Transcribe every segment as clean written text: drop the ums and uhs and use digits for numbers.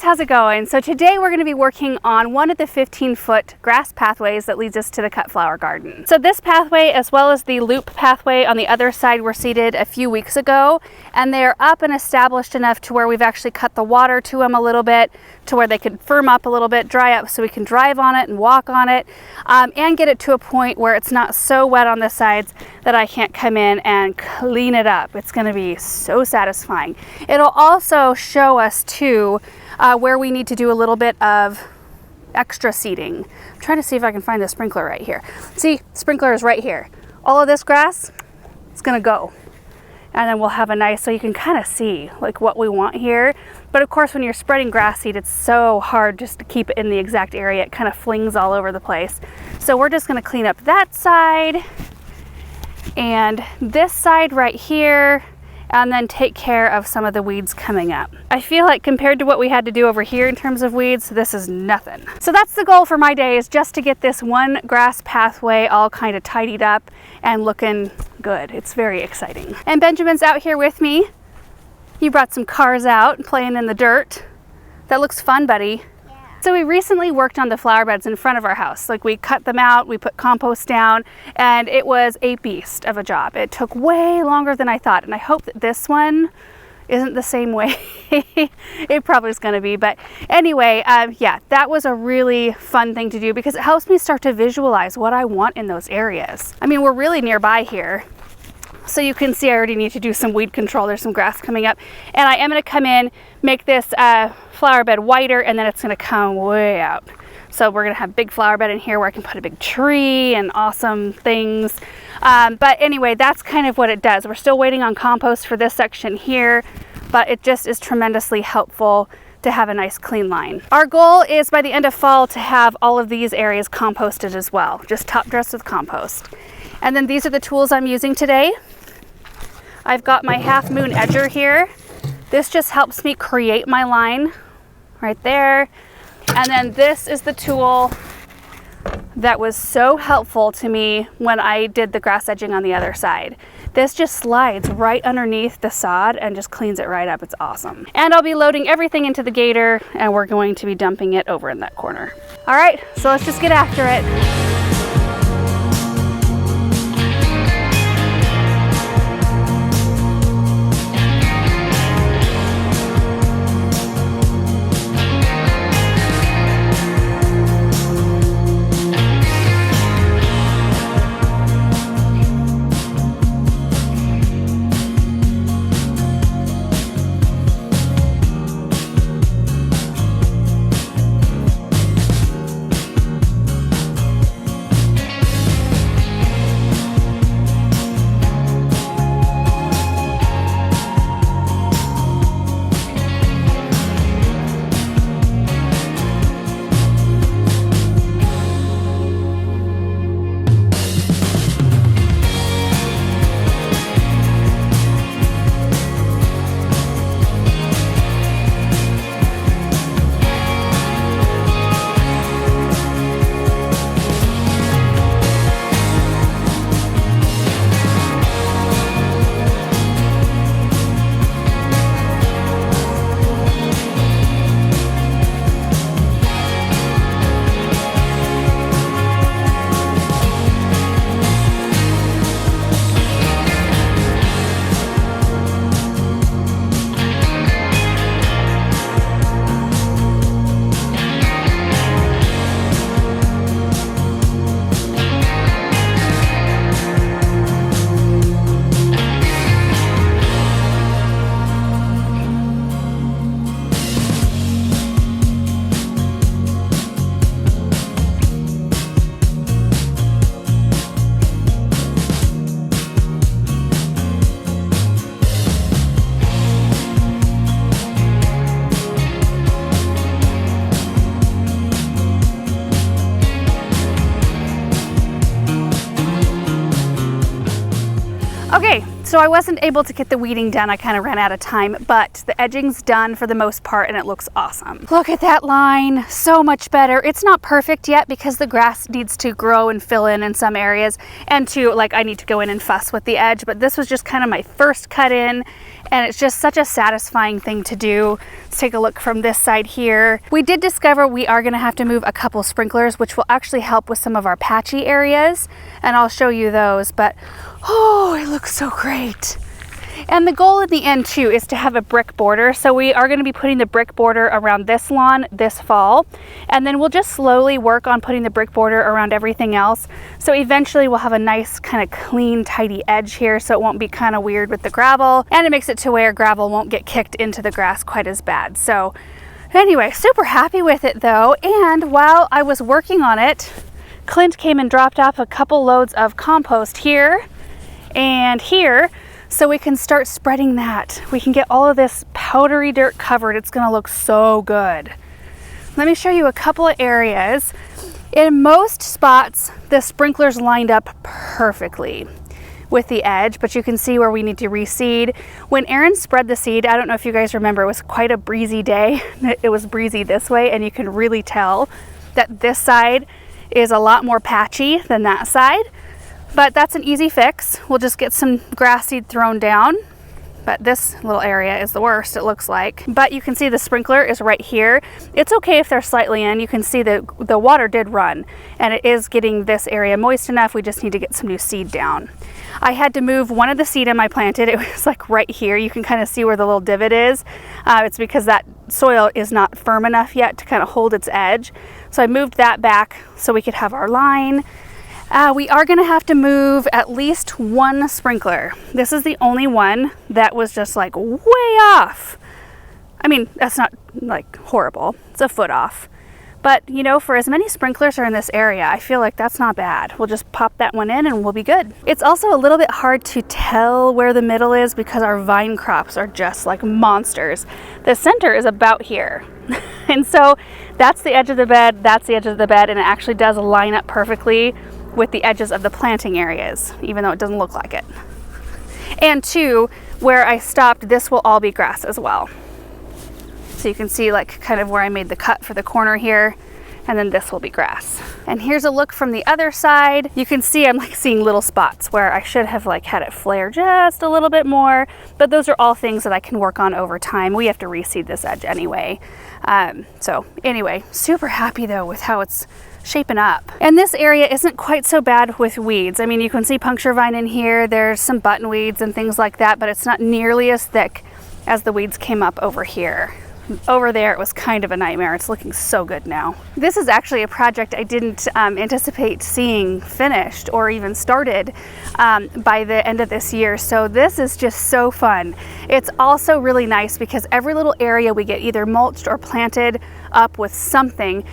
guys, how's it going? So today we're going to be working on one of the 15-foot grass pathways that leads us to the cut flower garden. So this pathway, as well as the loop pathway on the other side, were seeded a few weeks ago, and they're up and established enough to where we've actually cut the water to them a little bit, to where they can firm up a little bit, dry up, so we can drive on it and walk on it, and get it to a point where it's not so wet on the sides that I can't come in and clean it up. It's going to be so satisfying. It'll also show us too where we need to do a little bit of extra seeding. I'm trying to see if I can find the sprinkler right here. See, sprinkler is right here. All of this grass is going to go, and then we'll have a nice, so you can kind of see like what we want here. But of course, when you're spreading grass seed, it's so hard just to keep it in the exact area. It kind of flings all over the place. So we're just going to clean up that side and this side right here, and then take care of some of the weeds coming up. I feel like compared to what we had to do over here in terms of weeds, this is nothing. So that's the goal for my day, is just to get this one grass pathway all kind of tidied up and looking good. It's very exciting. And Benjamin's out here with me. He brought some cars out playing in the dirt. That looks fun, buddy. So we recently worked on the flower beds in front of our house. Like, we cut them out, we put compost down, and it was a beast of a job. It took way longer than I thought, and I hope that this one isn't the same way. It probably is going to be, but anyway, yeah, that was a really fun thing to do because it helps me start to visualize what I want in those areas. I mean, we're really nearby here, so you can see I already need to do some weed control. There's some grass coming up, and I am going to come in, make this flower bed wider, and then it's going to come way out. So we're going to have a big flower bed in here where I can put a big tree and awesome things. But anyway, that's kind of what it does. We're still waiting on compost for this section here, but it just is tremendously helpful to have a nice clean line. Our goal is by the end of fall to have all of these areas composted as well, just top dressed with compost. And then these are the tools I'm using today. I've got my half moon edger here. This just helps me create my line right there. And then this is the tool that was so helpful to me when I did the grass edging on the other side. This just slides right underneath the sod and just cleans it right up. It's awesome. And I'll be loading everything into the gator, and we're going to be dumping it over in that corner. All right, so let's just get after it. So I wasn't able to get the weeding done. I kind of ran out of time, but the edging's done for the most part and it looks awesome. Look at that line, so much better. It's not perfect yet because the grass needs to grow and fill in some areas, and I need to go in and fuss with the edge, but this was just kind of my first cut in, and it's just such a satisfying thing to do. Let's take a look from this side here. We did discover we are going to have to move a couple sprinklers, which will actually help with some of our patchy areas, and I'll show you those, but oh, it looks so great. And the goal in the end too is to have a brick border. So we are going to be putting the brick border around this lawn this fall, and then we'll just slowly work on putting the brick border around everything else. So eventually we'll have a nice kind of clean, tidy edge here, so it won't be kind of weird with the gravel, and it makes it to where gravel won't get kicked into the grass quite as bad. So anyway, super happy with it though. And while I was working on it, Clint came and dropped off a couple loads of compost here and here, so we can start spreading that. We can get all of this powdery dirt covered. It's gonna look so good. Let me show you a couple of areas. In most spots, the sprinklers lined up perfectly with the edge, but you can see where we need to reseed. When Aaron spread the seed, I don't know if you guys remember, it was quite a breezy day. It was breezy this way, and you can really tell that this side is a lot more patchy than that side. But that's an easy fix. We'll just get some grass seed thrown down. But this little area is the worst, it looks like. But you can see the sprinkler is right here. It's okay if they're slightly in. You can see that the water did run, and it is getting this area moist enough. We just need to get some new seed down. I had to move one of the sedum I planted. It was like right here. You can kind of see where the little divot is. It's because that soil is not firm enough yet to kind of hold its edge. So I moved that back so we could have our line. We are going to have to move at least one sprinkler. This is the only one that was just like way off. I mean, that's not like horrible. It's a foot off. But you know, for as many sprinklers are in this area, I feel like that's not bad. We'll just pop that one in and we'll be good. It's also a little bit hard to tell where the middle is because our vine crops are just like monsters. The center is about here. And so that's the edge of the bed, that's the edge of the bed, and it actually does line up perfectly with the edges of the planting areas, even though it doesn't look like it. And two, where I stopped, this will all be grass as well. So you can see like kind of where I made the cut for the corner here, and then this will be grass. And here's a look from the other side. You can see I'm like seeing little spots where I should have like had it flare just a little bit more, but those are all things that I can work on over time. We have to reseed this edge anyway. So anyway, super happy though with how it's shaping up. And this area isn't quite so bad with weeds. I mean, you can see puncture vine in here. There's some button weeds and things like that, but it's not nearly as thick as the weeds came up over here. Over there, it was kind of a nightmare. It's looking so good now. This is actually a project I didn't anticipate seeing finished or even started by the end of this year. So this is just so fun. It's also really nice because every little area we get either mulched or planted up with something.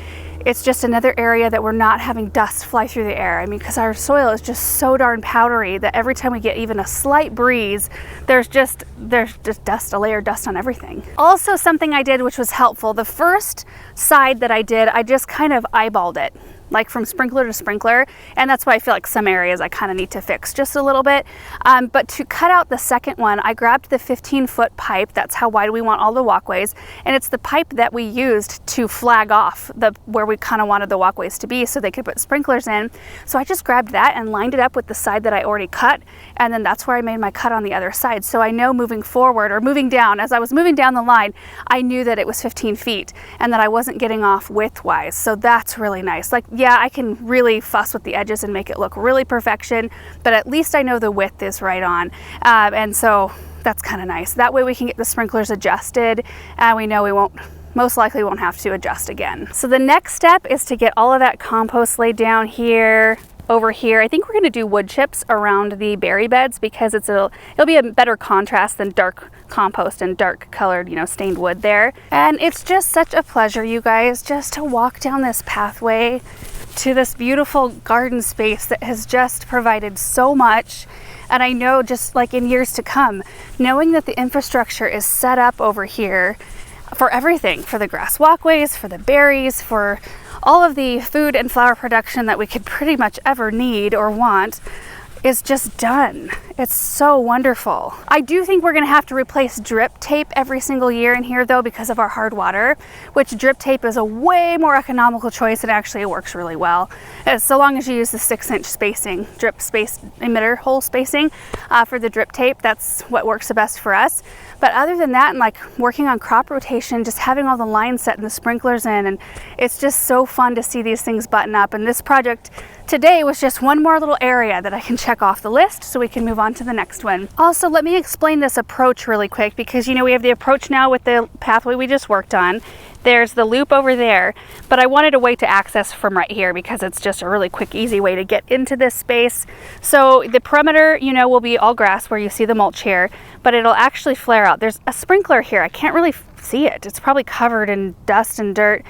It's just another area that we're not having dust fly through the air. I mean, because our soil is just so darn powdery that every time we get even a slight breeze, there's just dust, a layer of dust on everything. Also, something I did which was helpful, the first side that I did, I just kind of eyeballed it, like from sprinkler to sprinkler, and that's why I feel like some areas I kind of need to fix just a little bit. But to cut out the second one, I grabbed the 15-foot pipe. That's how wide we want all the walkways, and it's the pipe that we used to flag off where we kind of wanted the walkways to be so they could put sprinklers in. So I just grabbed that and lined it up with the side that I already cut, and then that's where I made my cut on the other side. So I know moving forward, or moving down, as I was moving down the line, I knew that it was 15 feet and that I wasn't getting off width-wise. So that's really nice. Like, yeah, I can really fuss with the edges and make it look really perfection, but at least I know the width is right on. And so that's kind of nice. That way we can get the sprinklers adjusted, and we know we most likely won't have to adjust again. So the next step is to get all of that compost laid down here, over here. I think we're going to do wood chips around the berry beds because it'll be a better contrast than dark compost and dark colored, stained wood there. And it's just such a pleasure, you guys, just to walk down this pathway to this beautiful garden space that has just provided so much. And I know, just like in years to come, knowing that the infrastructure is set up over here for everything, for the grass walkways, for the berries, for all of the food and flower production that we could pretty much ever need or want, is just done. It's so wonderful. I do think we're gonna have to replace drip tape every single year in here though because of our hard water, which drip tape is a way more economical choice and actually it works really well. So long as you use the 6-inch spacing, drip space emitter hole spacing for the drip tape, that's what works the best for us. But other than that, and like working on crop rotation, just having all the lines set and the sprinklers in, and it's just so fun to see these things button up. And this project today was just one more little area that I can check off the list so we can move on to the next one. Also, let me explain this approach really quick because, you know, we have the approach now with the pathway we just worked on. There's the loop over there, but I wanted a way to access from right here because it's just a really quick, easy way to get into this space. So the perimeter, you know, will be all grass where you see the mulch here, but it'll actually flare out. There's a sprinkler here. I can't really see it. It's probably covered in dust and dirt.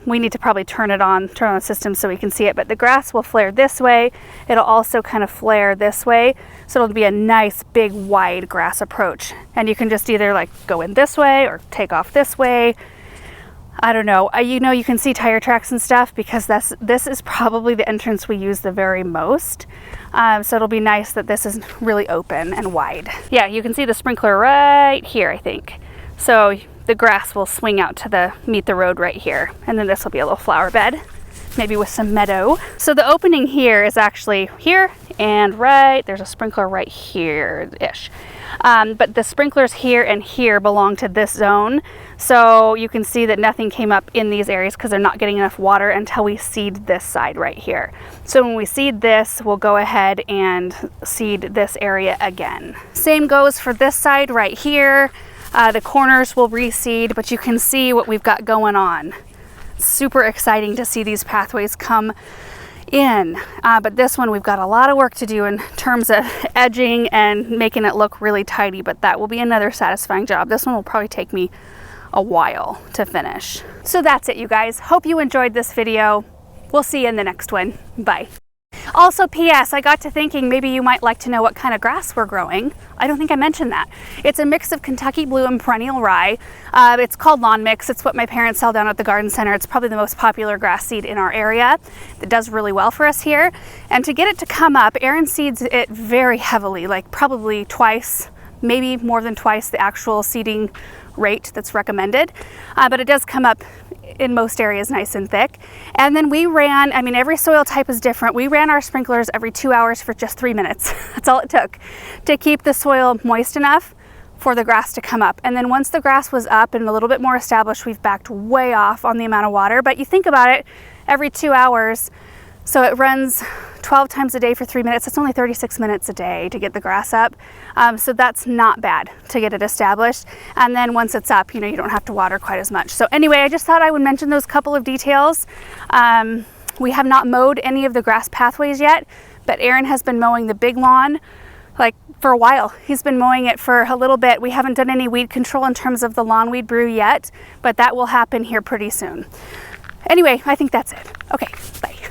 We need to probably turn on the system so we can see it, but the grass will flare this way. It'll also kind of flare this way. So it'll be a nice big wide grass approach. And you can just either like go in this way or take off this way. I don't know. You know, you can see tire tracks and stuff because this is probably the entrance we use the very most. So it'll be nice that this is really open and wide. Yeah, you can see the sprinkler right here, I think. So the grass will swing out to meet the road right here. And then this will be a little flower bed, maybe with some meadow. So the opening here is actually here and there's a sprinkler right here-ish. But the sprinklers here and here belong to this zone. So you can see that nothing came up in these areas because they're not getting enough water until we seed this side right here. So when we seed this, we'll go ahead and seed this area again. Same goes for this side right here. The corners will reseed, but you can see what we've got going on. Super exciting to see these pathways come in, but this one we've got a lot of work to do in terms of edging and making it look really tidy, but that will be another satisfying job. This one will probably take me a while to finish. So that's it, you guys. Hope you enjoyed this video. We'll see you in the next one. Bye. Also, P.S. I got to thinking maybe you might like to know what kind of grass we're growing. I don't think I mentioned that. It's a mix of Kentucky Blue and perennial rye. It's called Lawn Mix. It's what my parents sell down at the garden center. It's probably the most popular grass seed in our area. It does really well for us here. And to get it to come up, Erin seeds it very heavily, like probably twice, maybe more than twice the actual seeding rate that's recommended. But it does come up in most areas nice and thick. And then we ran, I mean, every soil type is different. We ran our sprinklers every 2 hours for just 3 minutes. That's all it took to keep the soil moist enough for the grass to come up. And then once the grass was up and a little bit more established, we've backed way off on the amount of water. But you think about it, every 2 hours, so it runs 12 times a day for 3 minutes. That's only 36 minutes a day to get the grass up. So that's not bad to get it established. And then once it's up, you know, you don't have to water quite as much. So anyway, I just thought I would mention those couple of details. We have not mowed any of the grass pathways yet, but Aaron has been mowing the big lawn like for a while. He's been mowing it for a little bit. We haven't done any weed control in terms of the lawn weed brew yet, but that will happen here pretty soon. Anyway, I think that's it. Okay.